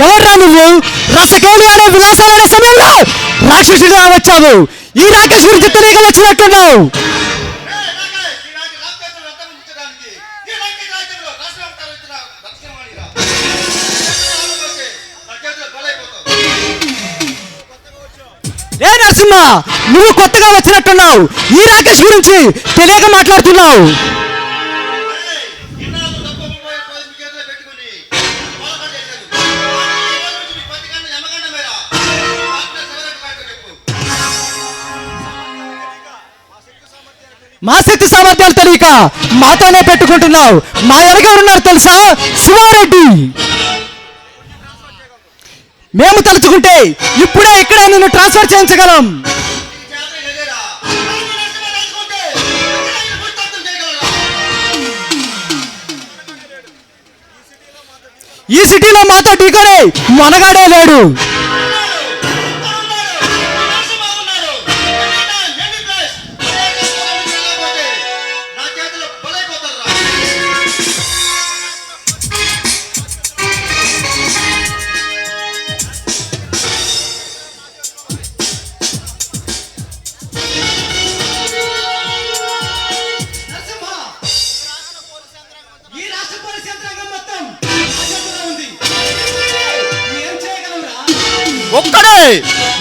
ఎవర్రా నువ్వు? రసకేళి అనే విలాసాలనే సమయంలో రాక్షసుడిగా వచ్చావు. ఈ రాకేష్ గురించి తెలియక వచ్చినట్టున్నావు. ఏ నరసింహ, నువ్వు కొత్తగా వచ్చినట్టున్నావు. ఈ రాకేష్ గురించి తెలియక మాట్లాడుతున్నావు. మా శక్తి సామర్థ్యాలు తెలియక మాతోనే పెట్టుకుంటున్నావు. మా ఎవరెవరున్నారు తెలుసా? శివారెడ్డి. మేము తలుచుకుంటే ఇప్పుడే ఇక్కడే నిన్ను ట్రాన్స్ఫర్ చేయించగలం. ఈ సిటీలో మాతో ఢీకొనే మనగాడే లేడు. ఒక్కడే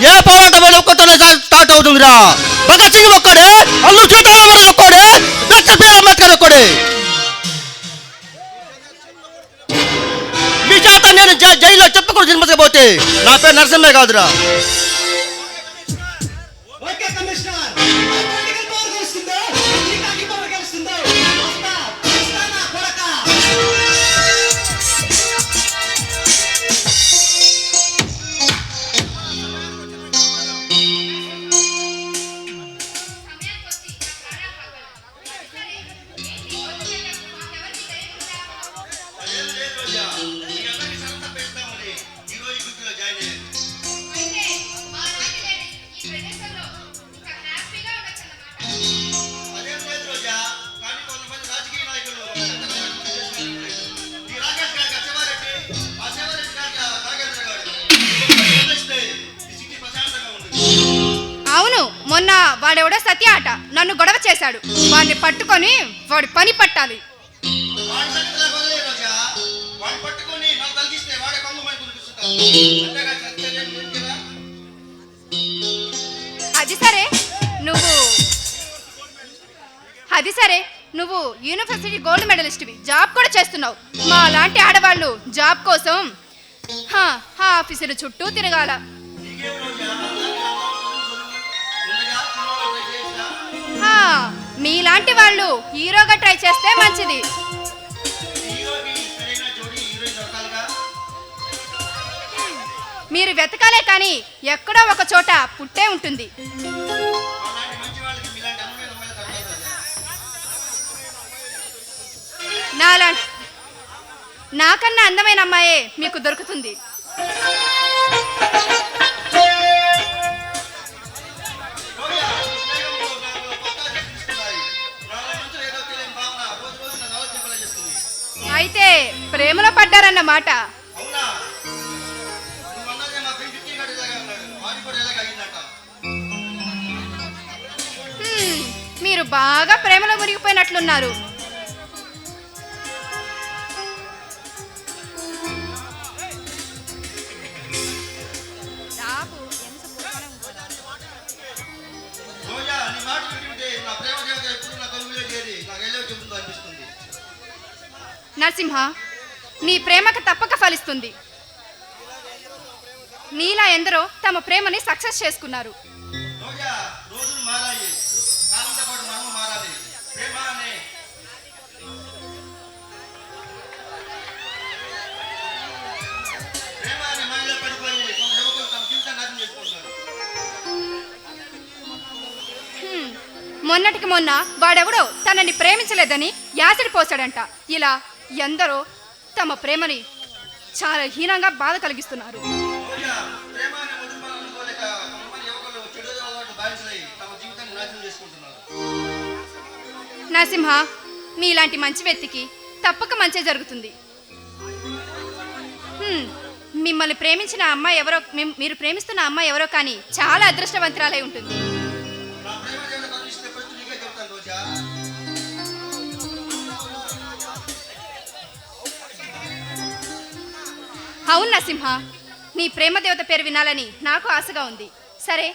ఏ పోరాటం ఒక్కతోనే స్టార్ట్ అవుతుందిరా. భగత్ సింగ్ ఒక్కడే, అల్లు సీతారామరాజు ఒక్కడే, డాక్టర్ బిఆర్ అంబేద్కర్ ఒక్కడే. మీ చేత నేను జైల్లో చెప్పకూడదు జన్మకపోతే నా పేరు నరసింహే కాదురా. మొన్న వాడెవడో సత్య ఆట నన్ను గొడవ చేశాడు. వాడిని పట్టుకొని వాడి పని పట్టాలి. అది సరే నువ్వు యూనివర్సిటీ గోల్డ్ మెడలిస్ట్వి, జాబ్ కూడా చేస్తున్నావు. మా లాంటి ఆడవాళ్ళు జాబ్ కోసం ఆఫీసుల చుట్టూ తిరగాల. మీలాంటి వాళ్ళు హీరోగా ట్రై చేస్తే మంచిది. మీరు వెతకాలే కానీ ఎక్కడో ఒక చోట పుట్టే ఉంటుంది. నాకన్నా అందమైన అమ్మాయే మీకు దొరుకుతుంది. అయితే ప్రేమలో పడ్డారన్నమాట. మీరు బాగా ప్రేమలో మునిగిపోయినట్లున్నారు. నరసింహ, నీ ప్రేమకు తప్పక ఫలిస్తుంది. నీలా ఎందరో తమ ప్రేమని సక్సెస్ చేసుకున్నారు. మొన్నటికి మొన్న వాడెవడో తనని ప్రేమించలేదని యాసిడ్ పోసాడంట. ఇలా ఎందరో తమ ప్రేమని చాలా హీనంగా బాధ కలిగిస్తున్నారు. నరసింహ, మీలాంటి మంచి వ్యక్తికి తప్పక మంచి జరుగుతుంది. మిమ్మల్ని ప్రేమించిన అమ్మాయి ఎవరో, మీరు ప్రేమిస్తున్న అమ్మాయి ఎవరో కానీ చాలా అదృష్టవంతురాలై ఉంటుంది. అవును నరసింహ, నీ ప్రేమ దేవత పేరు వినాలని నాకు ఆశగా ఉంది. సరే